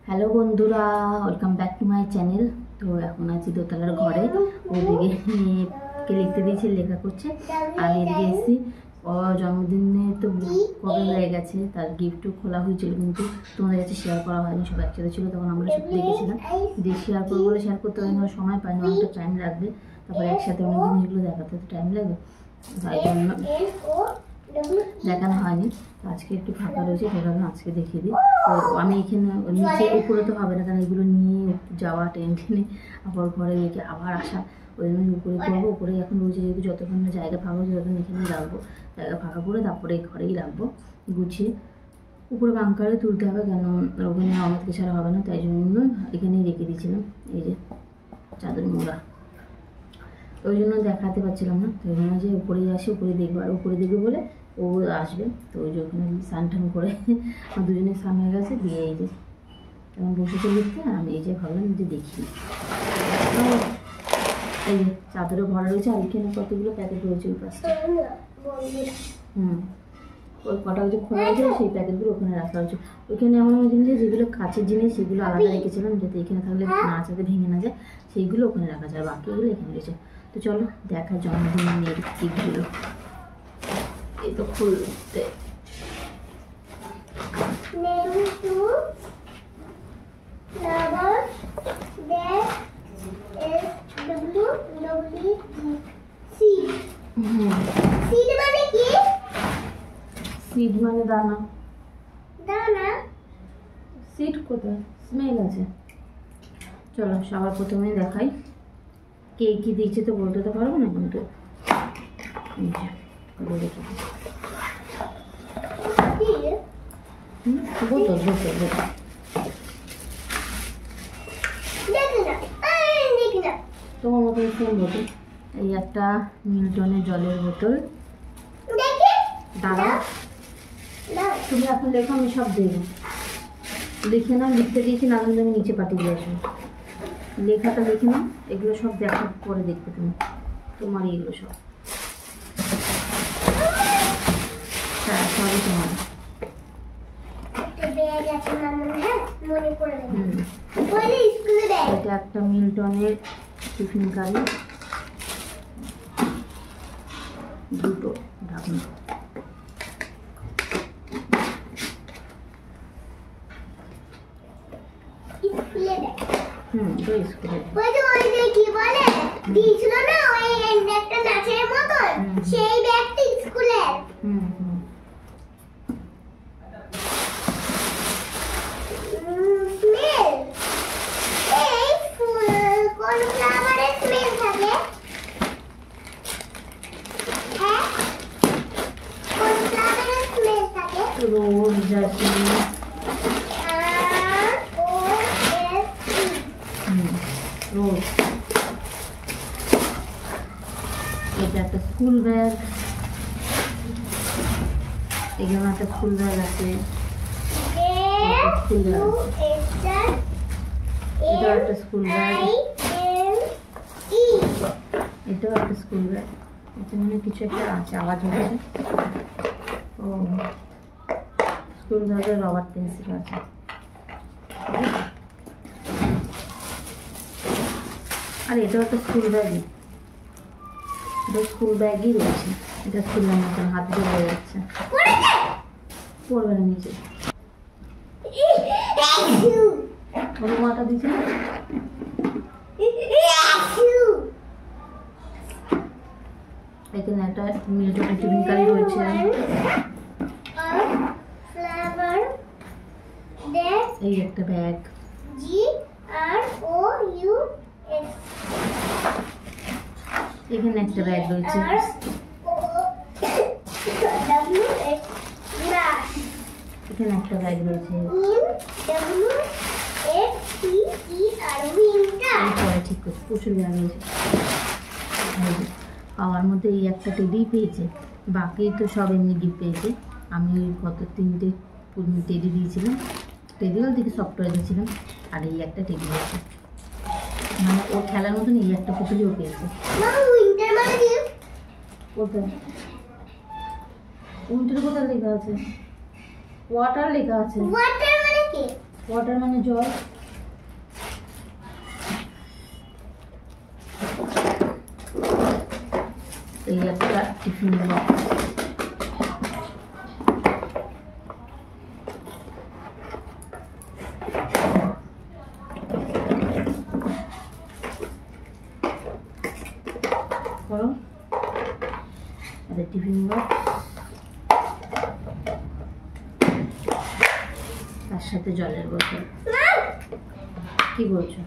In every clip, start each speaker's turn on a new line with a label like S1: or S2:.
S1: Hello বন্ধুরা, welcome back to my channel. তো এখন আছি দোতলার ঘরে, ওদিকে মেয়েকে লিখতে দিয়েছি, লেখা করছে। আর এদিকে এসেছি, ও জন্মদিনে তো কবে হয়ে গেছে, তার গিফটও খোলা হয়েছিল, কিন্তু তোমাদের কাছে শেয়ার করা হয়নি। সব একসাথে ছিল, তখন আমরা সব দেখেছিলাম। দিয়ে শেয়ার করবো বলে শেয়ার করতে পারি না, সময় পাইনি, অনেকটা টাইম লাগবে। তারপরে একসাথে অনেক জিনিসগুলো দেখাতে তো টাইম লাগবে, তাই জন্য দেখানো হয়নি। আজকে একটু ফাঁকা রয়েছে, সেভাবে আজকে দেখিয়ে দিই। তো আমি এখানে নিচে উপরে তো হবে না, কারণ এগুলো নিয়ে যাওয়া টেনে আবার ঘরে রেখে আবার আসা, ওই জন্য উপরে করবো। উপরে এখন রয়েছে, যেহেতু যতক্ষণ না জায়গা ফাঁকা হচ্ছে ততক্ষণ এখানে রাখবো। জায়গা ফাঁকা করে তারপরে ঘরেই রাখবো গুছিয়ে। উপরে বাঙ্কারে তুলতে হবে, কেন ওখানে আমাদেরকে ছাড়া হবে না, তাই জন্য এখানেই রেখে দিয়েছিলাম। এই যে চাদর মোড়া, ওই জন্য দেখাতে পারছিলাম না। তো ওই জন্য যে উপরেই আসে, উপরে দেখবো, আর উপরে দেখবে বলে ও আসবে। তো ওই যে ওখানে স্নান টান করে দুজনে স্নান হয়ে গেছে, দিয়ে এই যে তেমন বসেছে লিখতে। আর আমি এই যে ভাবলাম যে দেখি, এই যে চাদরে ভরা রয়েছে। আর এখানে কতগুলো প্যাকেট রয়েছে ওই পাশটা। ওই কটা যে খোলা হয়েছে, সেই প্যাকেটগুলো ওখানে রাখা হয়েছে। ওইখানে এমন জিনিস যেগুলো কাছের জিনিস, সেগুলো আলাদা রেখেছিলাম, যাতে এখানে থাকলে না যাতে ভেঙে না যায়, সেইগুলো ওখানে রাখা যায়। বাকিগুলো এখানে রয়েছে। তো চলো দেখা জন্মদিনের গিফটগুলো। এই তো খুলতে সিড মানে দানা। দানা সিড কোথায়? স্মেল আছে। চলো সবার প্রথমে দেখাই কে কি দিয়েছে। তো বলতে তো পারবো না, কিন্তু বোতল বোতল বোতল তোমার মতো সেম বোতল। এই একটা মিল্টনের জলের বোতল। দাঁড়া, তুমি এখন লেখো, আমি সব দেবো। লিখে না, লিখতে দিয়েছি, না হলে আমি নিচে পাঠিয়ে দিয়ে আসবো। লেখাটা লিখে না, এগুলো সব দেখার পরে দেখবে তুমি, তোমার এগুলো সব। হ্যাঁ, সবই তোমার। এটা একটা মিল্টনের টিফিন কারি, দুটো ঢাকনা। রোজ জাসমিন, রোজ। এটা একটা স্কুল ব্যাগ, এখানে একটা স্কুল ব্যাগ আছে। এটাও একটা স্কুল ব্যাগ, এটাও একটা স্কুল ব্যাগ। এটা মানে কিছু একটা আছে, আওয়াজ হচ্ছে। ও স্কুল ব্যাগের রবার পেন্সিল আছে। আর এটাও একটা স্কুল ব্যাগই, এটা স্কুল ব্যাগই রয়েছে। এটা স্কুলের মতন হাত দিয়ে হয়ে যাচ্ছে, পড়বে না নিচে। কোনো মাটা দিচ্ছে না। এখানে একটা মিল্টনের টিফিন কারি রয়েছে। এই একটা ব্যাগ, এখানে একটা ব্যাগ রয়েছে। এখানে একটা ব্যাগ রয়েছে। ঠিক করছে, প্রচুর ব্যাগ রয়েছে। পাওয়ার মধ্যে এই একটা টেডি পেয়েছে, বাকি তো সব এমনি গিফট পেয়েছে। আমি কত 3টে টেডি দিয়েছিলাম, টেডিও দিকে সফটওয়্যার দিয়েছিলাম। আর এই একটা টেডি আছে, মানে ওর খেলার মতন এই একটা পুতুলিও পেয়েছে। কোথায় উইন্টার কোথায় লেখা আছে? ওয়াটার লেখা আছে।
S2: ওয়াটার মানে কি?
S1: ওয়াটার মানে জল। এই একটা টিফিন বক্স। করো টিফিন বক্স, তার সাথে জলের বোতল। কি বলছো?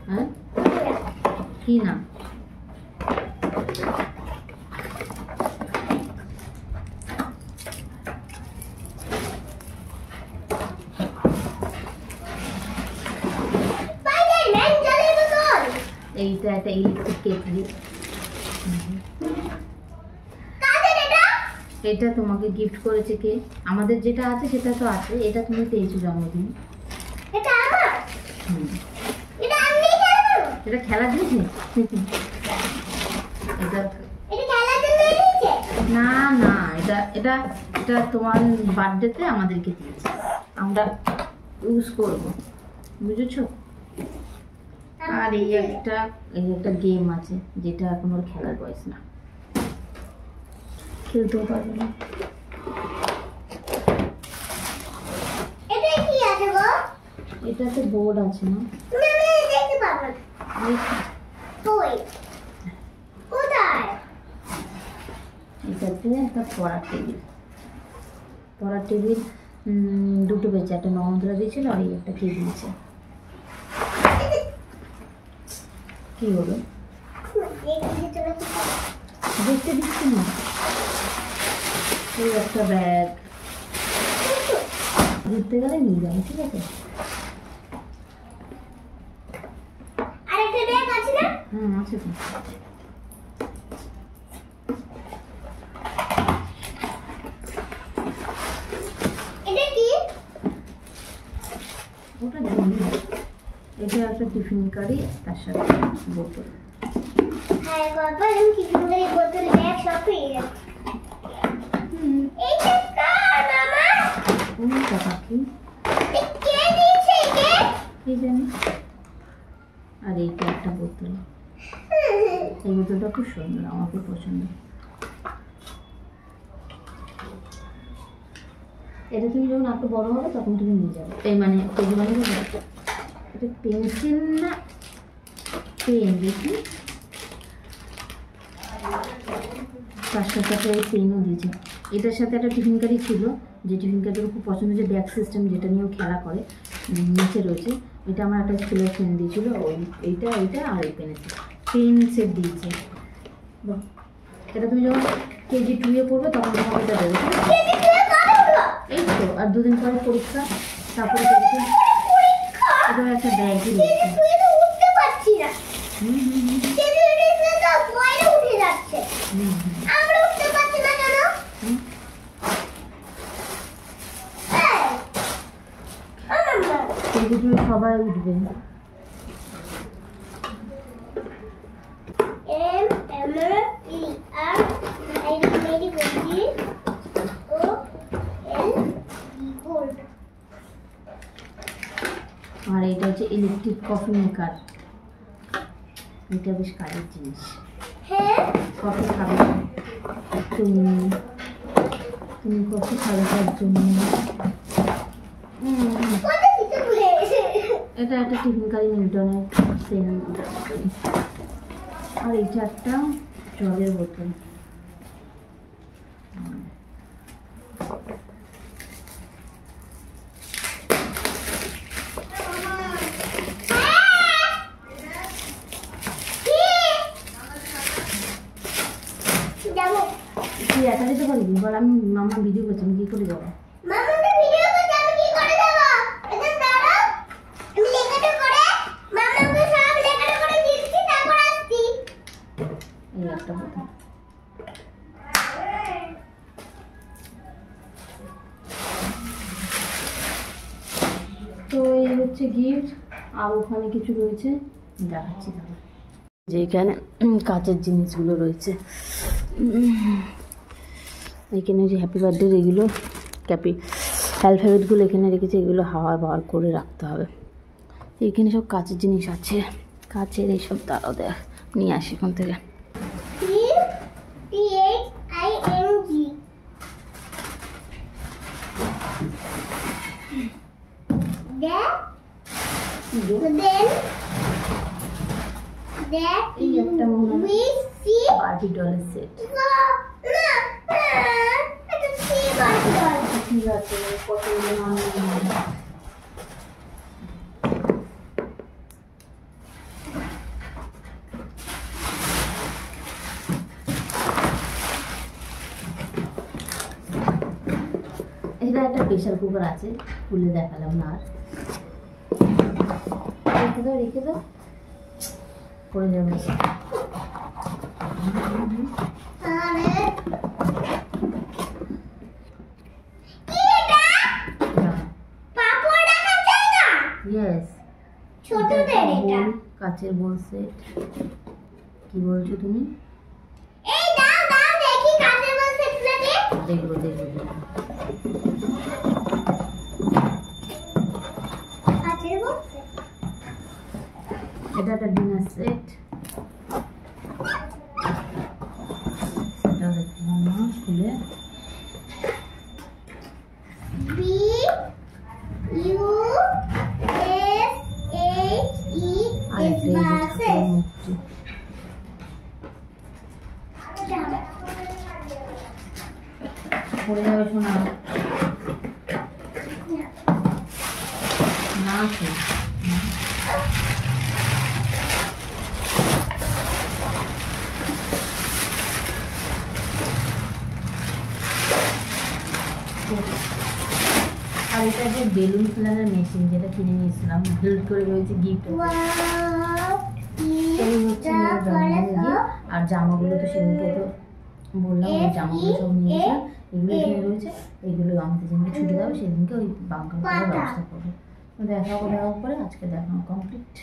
S1: হ্যাঁ কি না? এইটা একটা ইলেকট্রিক কেটলি। এটা তোমাকে গিফট করেছে কে? আমাদের যেটা আছে সেটা তো আছে, এটা তুমি পেয়েছো জন্মদিন।
S2: এটা আমার? এটা আমি খেলবো?
S1: এটা খেলার জিনিস? এটা
S2: খেলার জন্য দিয়েছে? না
S1: না, এটা এটা এটা তোমার বার্থডেতে আমাদেরকে দিয়েছে, আমরা ইউজ করব, বুঝেছো? আর এই একটা গেম আছে যেটা এখন ওর খেলার বয়স না, খেলতেও পারবে না।
S2: এটা কি আছে গো?
S1: এটাতে বোর্ড আছে না?
S2: তুমি দেখতে পারবে না। কই? কোথায়?
S1: এটাতে একটা পড়ার টেবিল দুটো পেয়েছে, একটা নমন্ত্রা দিয়েছিল আর এই একটা কি দিয়েছে। কি হলো? দেখতে দিচ্ছি না। এই একটা ব্যাগ, ঘুরতে গেলে নিয়ে যাবো, ঠিক আছে?
S2: আরেকটা ব্যাগ আছে না?
S1: আছে তো।
S2: এটা কি?
S1: ওটা জানি। এটা একটা টিফিন কারি, তার সাথে বোতল।
S2: হ্যাঁ বাবা, আমি টিফিন কারি, বোতল, ব্যাগ সব পেয়ে যাচ্ছি। এইটা কার মামা?
S1: কোনটা পাখি?
S2: কে দিয়েছে এটা?
S1: কি জানি। আর এইটা একটা বোতল। এই বোতলটা খুব সুন্দর, আমার খুব পছন্দ। এটা তুমি যখন একটু বড় হবে তখন তুমি নিয়ে যাবে, এই মানে কেজি মানে এটা পেন্সিল না পেন দেখি, তার সাথে একটা এই পেনও দিয়েছে। এটার সাথে একটা টিফিন কারি ছিল, যে টিফিন কারিটা খুব পছন্দ, যে ব্যাগ সিস্টেম যেটা নিয়েও খেলা করে, নিচে রয়েছে। এটা আমার একটা স্কুলের ফ্রেন্ড দিয়েছিল, এইটা আর এই পেন সেট দিয়েছে। এটা তুমি যখন কেজি 2-এ পড়বে তখন তোমাকে এটা দেবে। এই তো, আর 2 দিন পরে পরীক্ষা, তারপরে এটা একটা ব্যাগই রয়েছে।
S2: উঠতে পারছি না। উঠে যাচ্ছে। আমরা উঠতে পারছি না কেন?
S1: কেজি 2 সবাই উঠবে। আর এটা হচ্ছে ইলেকট্রিক কফি মেকার, এটা বেশ কাজের জিনিস। কফি খাবে তুমি কফি খাবে তার জন্য। এটা একটা টিফিন কারি মিল্টনের সেল। আর এটা একটা জলের বোতল। তুই একা যেতে পারবি? বল আমি মামা ভিডিও করছি, আমি কি করে যাবো? এই একটা বোতল। তো এই হচ্ছে গিফট, আর ওখানে কিছু রয়েছে দেখাচ্ছি তাহলে। যে এখানে কাচের জিনিসগুলো রয়েছে, এখানে যে হ্যাপি বার্থডে এগুলো ক্যাপি অ্যালফাবেটগুলো এখানে রেখেছি, এগুলো হাওয়া বার করে রাখতে হবে। এখানে সব কাচের জিনিস আছে, কাচের এইসব দাঁড়াও দেখ নিয়ে আসি এখান থেকে।
S2: THING. That
S1: এই একটা মনে হয়
S2: we see.
S1: বার্বি ডলের সেট।
S2: এটা কি বাকি আছে?
S1: ঠিক আছে, কতগুলো নাম নিয়ে এটা একটা প্রেশার কুকার আছে, খুলে দেখালাম না আর। রেখে দাও পড়ে যাবে।
S2: আরে পাপড় রাখা যায় না?
S1: ইয়েস,
S2: ছোটদের এটা।
S1: কাচের বোল সেট। কি বলছো তুমি?
S2: এই দাও দাও দেখি কাছে বলছে লাগে।
S1: দেখবো দেখবো।
S2: কাছে বলছে।
S1: এটা একটা ডিনার সেট, সেটাও দেখলাম না খুলে।
S2: B U S H E
S1: আর
S2: S
S1: একটা এই যে ঠাকুরের মূর্তি। পড়ে যাবে শোনা না আছে। আর এটা যে বেলুন ফেলানোর মেশিন, যেটা কিনে নিয়েছিলাম বিল্ড করে রয়েছে গিফট। এই হচ্ছে মেয়ের জন্মদিনের gift। আর জামাগুলো তো সেদিনকে তো বললাম, ওই জামাগুলো সব নিয়েছিলাম, এগুলো এখানে রয়েছে। এগুলো আমাদের যেদিনকে ছুটি দেবে সেদিনকে ওই বাঙ্কার করার ব্যবস্থা করবো। দেখার পরে আজকে দেখানো কমপ্লিট।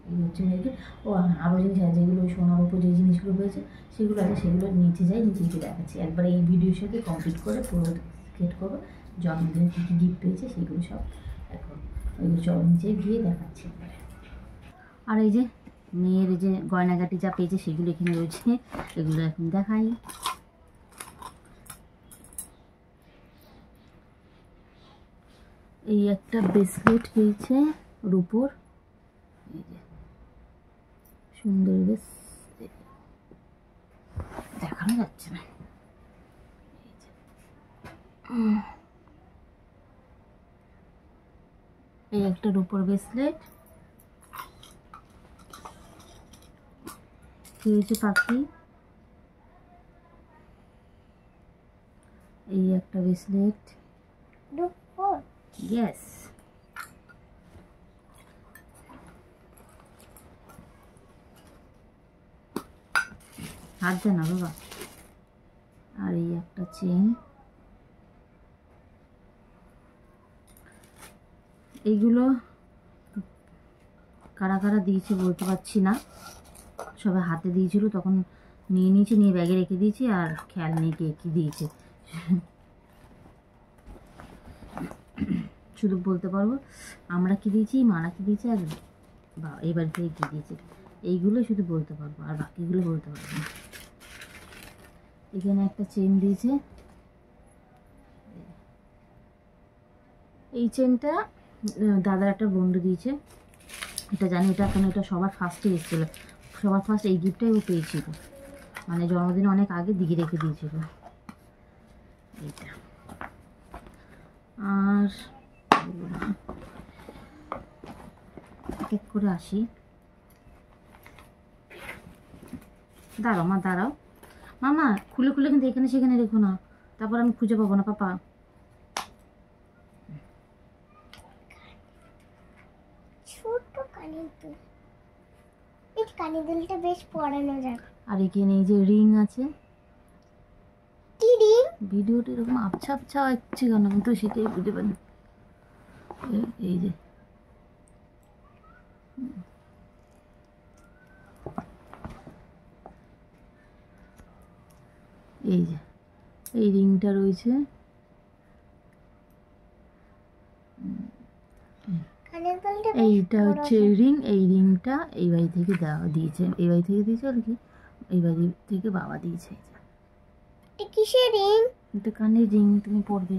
S1: এই হচ্ছে মেয়ের gift। ও আরও জিনিস আছে, যেগুলো ওই সোনার উপর যে জিনিসগুলো হয়েছে সেগুলো আছে, সেগুলো নিচে যাই, নিচে গিয়ে দেখাচ্ছি একবার। এই ভিডিওর সাথে কমপ্লিট করে পুরো স্কেট করবো, জন্মদিনে কী কী গিফট পেয়েছে সেগুলো সব এখন ওইগুলো সব নিচে গিয়ে দেখাচ্ছি একবারে। আর এই যে মেয়ের যে গয়নাগাটি যা পেয়েছে সেগুলো এখানে রয়েছে, এগুলো এখন দেখাই। এই একটা ব্রেসলেট পেয়েছে রূপোর, এই যে সুন্দর বেশ, দেখানো যাচ্ছে না। এই একটা রূপোর ব্রেসলেট পেয়েছে পাখি। এই একটা ব্রেসলেট, ইয়েস। হাত দে না বাবা। আর এই একটা চেন, এইগুলো কারা কারা দিয়েছে বলতে পারছি না, সবাই হাতে দিয়েছিল তখন নিয়ে নিয়েছি, নিয়ে ব্যাগে রেখে দিয়েছি আর খেয়াল নেই কে কী দিয়েছে। শুধু বলতে পারবো আমরা কি দিয়েছি, মারা কি দিয়েছে, আর বা এই বাড়ি থেকে কী দিয়েছে, এইগুলো শুধু বলতে পারবো, আর বাকিগুলো বলতে পারবো না। এখানে একটা চেন দিয়েছে, এই চেনটা দাদার একটা বন্ধু দিয়েছে, এটা জানি। এটা কেন, এটা সবার ফার্স্টে এসেছিলো, সবার ফার্স্ট এই গিফটটাই ও পেয়েছিল, মানে জন্মদিনে অনেক আগে দিকে রেখে দিয়েছিল এইটা। আর এক এক করে আসি, দাঁড়াও মা দাঁড়াও, মামা খুলে খুলে কিন্তু এখানে সেখানে রেখো না, তারপর আমি খুঁজে পাবো না পাপা।
S2: ছোট কানের দুল, এই কানের দুলটা বেশ পরানো যায়।
S1: আর এখানে এই যে রিং আছে।
S2: কি রিং?
S1: ভিডিওটা এরকম আবছা আবছা হচ্ছে কেন আমি তো সেটাই বুঝতে পারি। এই যে এই যে এই রিংটা রয়েছে,
S2: কানের দুলটা
S1: এইটা হচ্ছে রিং, এই রিংটা এই বাড়ি থেকে দেওয়া দিয়েছে, এই বাড়ি থেকে দিয়েছে আর কি, এই বাড়ি থেকে বাবা দিয়েছে।
S2: এটা কিসের রিং?
S1: এটা কানের রিং, তুমি পরবে।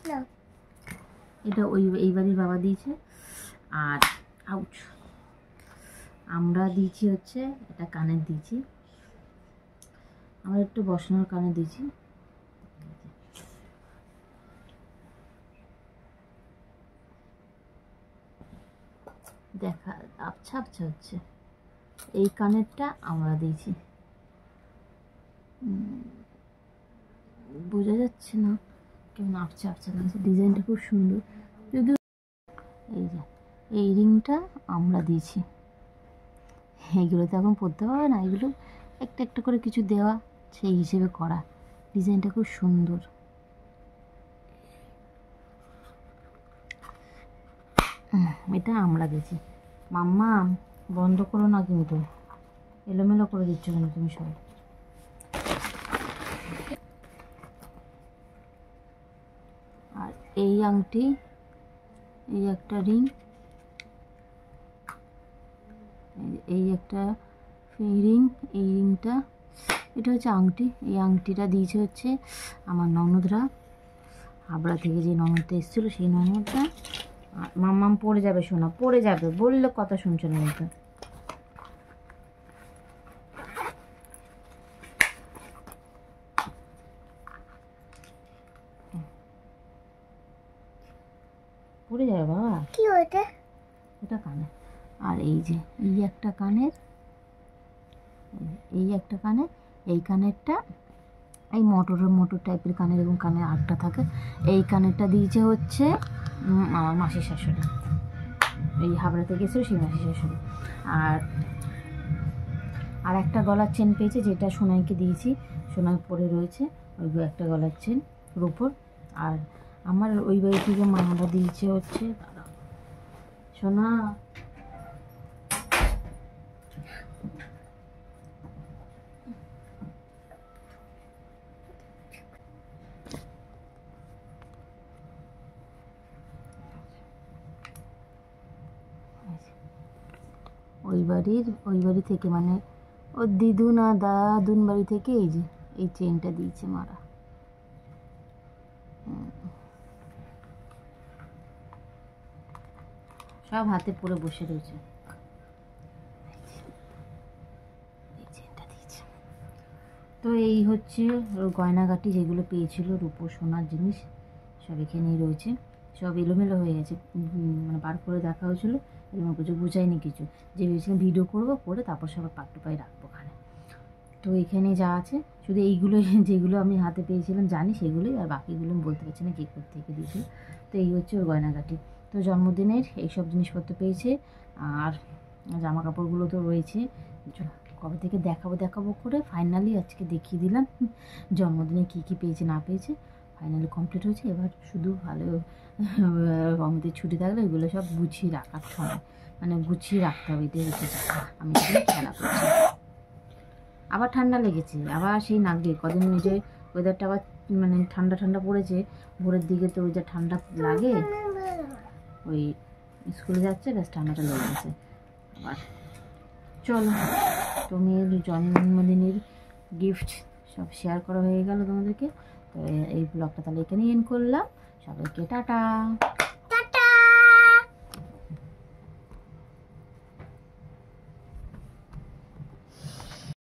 S2: না
S1: এটা ওই এই বাড়ির বাবা দিয়েছে। আর আউচ, আমরা দিয়েছি হচ্ছে এটা কানের দিয়েছি, আমরা একটু বসানোর কানে দিয়েছি। দেখা আচ্ছা আচ্ছা হচ্ছে এই কানেরটা আমরা দিয়েছি, বোঝা যাচ্ছে না কেমন আবছা আবছা লাগছে, ডিজাইনটা খুব সুন্দর। যদিও এই যে এই রিংটা আমরা দিয়েছি, এইগুলো তো এখন পরতে হবে না, এগুলো একটা একটা করে কিছু দেওয়া সেই হিসেবে করা, ডিজাইনটা খুব সুন্দর। এটা আমরা দিয়েছি। মাম্মা বন্ধ করো না কিন্তু, এলোমেলো করে দিচ্ছ কেন তুমি সব। আর এই আংটি, এই একটা রিং, এই একটা রিং, এই রিংটা, এটা হচ্ছে আংটি। এই আংটিটা দিয়েছে হচ্ছে আমার ননদরা, হাবড়া থেকে যে ননদটা এসেছিলো সেই ননদটা। মাম্মাম পড়ে যাবে, শোনা পড়ে যাবে, বললে কথা শুনছো না কিন্তু। পড়ে যাবে বাবা।
S2: কি ওইটা?
S1: এটা কানে। আর এই যে এই একটা কানের, এই একটা কানের, এই কানেরটা এই মোটর টাইপের কানের, এবং কানের আটটা থাকে, এই কানেরটা দিয়েছে হচ্ছে আমার মাসির শাশুড়ি, এই হাবড়া থেকে এসেছিল সেই মাসির শাশুড়ি। আর একটা গলার চেন পেয়েছে, যেটা সোনাইকে দিয়েছি, সোনাই পরে রয়েছে, ওই একটা গলার চেন রূপোর। আর আমার ওই বাড়ি থেকে মামারা দিয়েছে হচ্ছে, দাদা সোনা ওই বাড়ি থেকে, মানে ওর দিদুন আর দাদুন বাড়ি থেকে এই যে এই চেনটা দিয়েছে মারা। সব হাতে পরে বসে রয়েছে, এই চেনটা দিয়েছে। তো এই হচ্ছে গয়নাগাটি যেগুলো পেয়েছিল, রূপো সোনার জিনিস সব এখানেই রয়েছে, সব এলোমেলো হয়ে গেছে, মানে বার করে দেখা হয়েছিল, এরকম কিছু বুঝাইনি কিছু, যে ভেবেছিলাম ভিডিও করবো, করে তারপর সব পাট্টু পায়ে রাখবো ওখানে। তো এখানে যা আছে শুধু এইগুলো, যেগুলো আমি হাতে পেয়েছিলাম জানি সেগুলোই, আর বাকিগুলো আমি বলতে পারছি না কে থেকে দিয়েছিল। তো এই হচ্ছে ওর গয়নাগাটি। তো জন্মদিনের এইসব জিনিসপত্র পেয়েছে, আর জামা কাপড়গুলো তো রয়েছে, কবে থেকে দেখাবো করে ফাইনালি আজকে দেখিয়ে দিলাম জন্মদিনে কী কী পেয়েছে না পেয়েছে, ফাইনালি কমপ্লিট হয়েছে। এবার শুধু ভালো আমাদের ছুটি থাকলে ওইগুলো সব গুছিয়ে রাখার সময়, মানে গুছিয়ে রাখতে হবে, এটাই হচ্ছে আমি খেলা করছি। আবার ঠান্ডা লেগেছে, আবার সেই নাগে কদিন নিজে ওয়েদারটা আবার মানে ঠান্ডা ঠান্ডা পড়েছে, ভোরের দিকে তো ওই যে ঠান্ডা লাগে, ওই স্কুলে যাচ্ছে ব্যাস ঠান্ডাটা লেগে গেছে। আবার চলো, তুমি জন্মদিনের গিফট সব শেয়ার করা হয়ে গেল তোমাদেরকে। তো এই ব্লগটা তাহলে এখানেই এন্ড করলাম, সবাইকে টাটা।